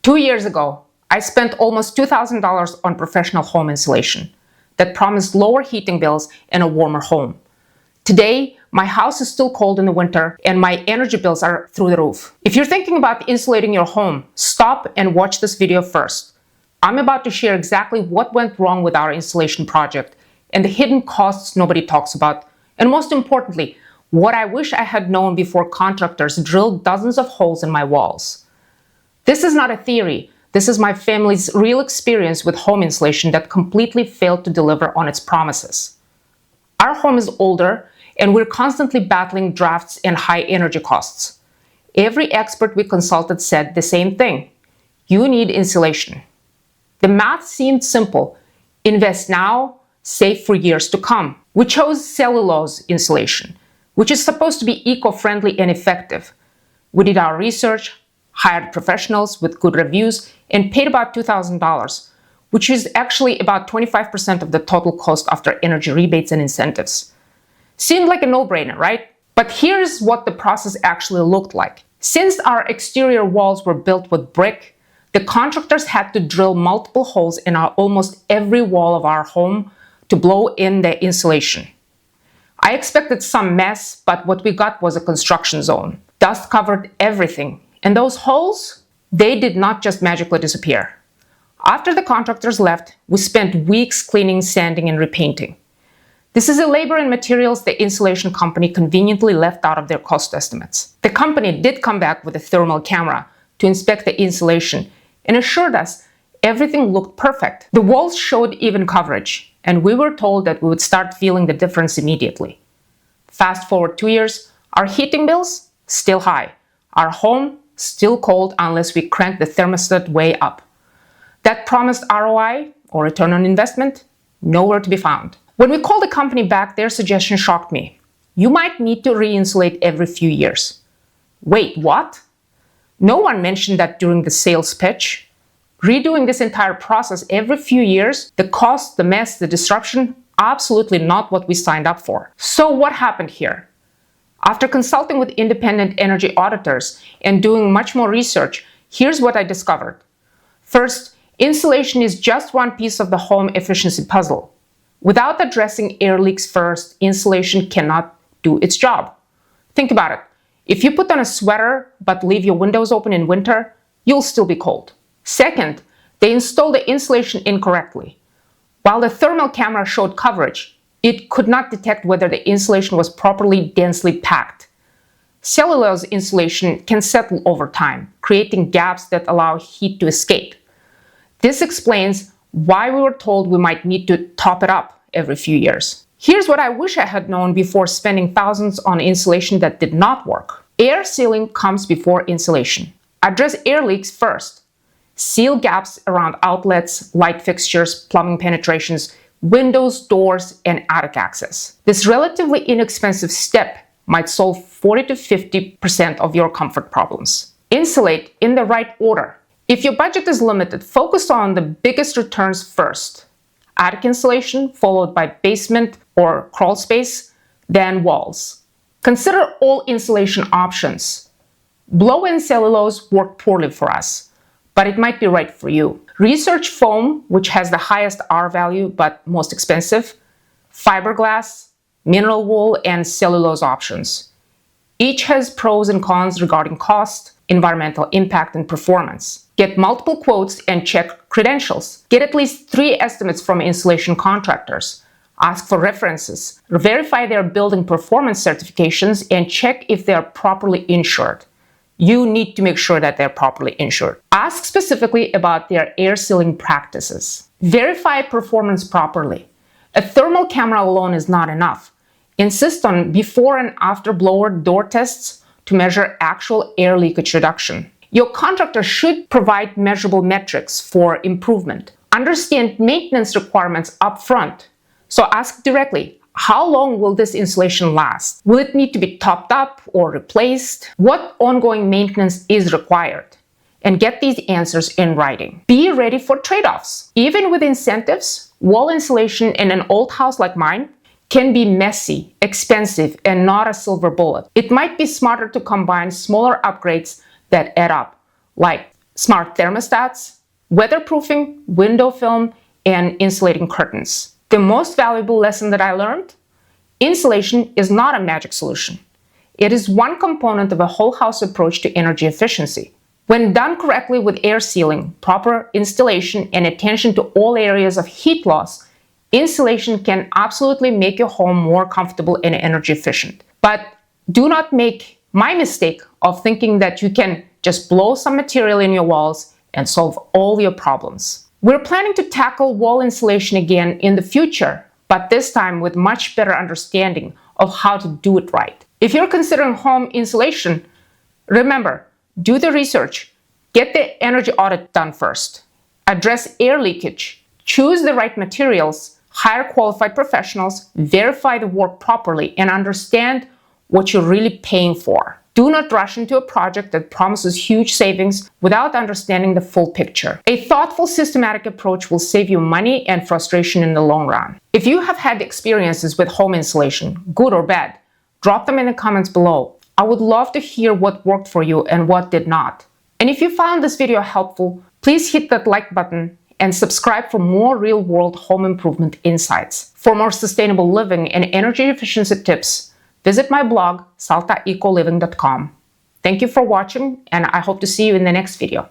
2 years ago, I spent almost $2,000 on professional home insulation that promised lower heating bills and a warmer home. Today, my house is still cold in the winter and my energy bills are through the roof. If you're thinking about insulating your home, stop and watch this video first. I'm about to share exactly what went wrong with our insulation project and the hidden costs nobody talks about, and most importantly, what I wish I had known before contractors drilled dozens of holes in my walls. This is not a theory. This is my family's real experience with home insulation that completely failed to deliver on its promises. Our home is older, and we're constantly battling drafts and high energy costs. Every expert we consulted said the same thing: you need insulation. The math seemed simple: invest now, save for years to come. We chose cellulose insulation, which is supposed to be eco-friendly and effective. We did our research, hired professionals with good reviews, and paid about $2,000, which is actually about 25% of the total cost after energy rebates and incentives. Seemed like a no-brainer, right? But here's what the process actually looked like. Since our exterior walls were built with brick, the contractors had to drill multiple holes in almost every wall of our home to blow in the insulation. I expected some mess, but what we got was a construction zone. Dust covered everything, and those holes, they did not just magically disappear. After the contractors left, we spent weeks cleaning, sanding, and repainting. This is the labor and materials the insulation company conveniently left out of their cost estimates. The company did come back with a thermal camera to inspect the insulation and assured us everything looked perfect. The walls showed even coverage, and we were told that we would start feeling the difference immediately. Fast forward 2 years, our heating bills still high. Our home still cold unless we crank the thermostat way up. That promised ROI, or return on investment, nowhere to be found. When we called the company back, their suggestion shocked me. You might need to re-insulate every few years. Wait, what? No one mentioned that during the sales pitch. Redoing this entire process every few years, the cost, the mess, the disruption, absolutely not what we signed up for. So what happened here? After consulting with independent energy auditors and doing much more research, here's what I discovered. First, insulation is just one piece of the home efficiency puzzle. Without addressing air leaks first, insulation cannot do its job. Think about it. If you put on a sweater but leave your windows open in winter, you'll still be cold. Second, they installed the insulation incorrectly. While the thermal camera showed coverage, it could not detect whether the insulation was properly densely packed. Cellulose insulation can settle over time, creating gaps that allow heat to escape. This explains why we were told we might need to top it up every few years. Here's what I wish I had known before spending thousands on insulation that did not work. Air sealing comes before insulation. Address air leaks first. Seal gaps around outlets, light fixtures, plumbing penetrations, windows, doors, and attic access. This relatively inexpensive step might solve 40 to 50% of your comfort problems. Insulate in the right order. If your budget is limited, focus on the biggest returns first. Attic insulation, followed by basement or crawl space, then walls. Consider all insulation options. Blow-in cellulose worked poorly for us, but it might be right for you. Research foam, which has the highest R value but most expensive, fiberglass, mineral wool, and cellulose options. Each has pros and cons regarding cost, environmental impact, and performance. Get multiple quotes and check credentials. Get at least 3 estimates from insulation contractors. Ask for references. Verify their building performance certifications and check if they are properly insured. You need to make sure that they're properly insured. Ask specifically about their air sealing practices. Verify performance properly. A thermal camera alone is not enough. Insist on before and after blower door tests to measure actual air leakage reduction. Your contractor should provide measurable metrics for improvement. Understand maintenance requirements upfront. So ask directly, how long will this insulation last? Will it need to be topped up or replaced? What ongoing maintenance is required? And get these answers in writing. Be ready for trade-offs. Even with incentives, wall insulation in an old house like mine can be messy, expensive, and not a silver bullet. It might be smarter to combine smaller upgrades that add up, like smart thermostats, weatherproofing, window film, and insulating curtains. The most valuable lesson that I learned: insulation is not a magic solution. It is one component of a whole house approach to energy efficiency. When done correctly with air sealing, proper installation, and attention to all areas of heat loss, insulation can absolutely make your home more comfortable and energy efficient. But do not make my mistake of thinking that you can just blow some material in your walls and solve all your problems. We're planning to tackle wall insulation again in the future, but this time with much better understanding of how to do it right. If you're considering home insulation, remember, do the research, get the energy audit done first, address air leakage, choose the right materials, hire qualified professionals, verify the work properly, and understand what you're really paying for. Do not rush into a project that promises huge savings without understanding the full picture. A thoughtful, systematic approach will save you money and frustration in the long run. If you have had experiences with home insulation, good or bad, drop them in the comments below. I would love to hear what worked for you and what did not. And if you found this video helpful, please hit that like button and subscribe for more real-world home improvement insights. For more sustainable living and energy efficiency tips, visit my blog, saltaecoliving.com. Thank you for watching, and I hope to see you in the next video.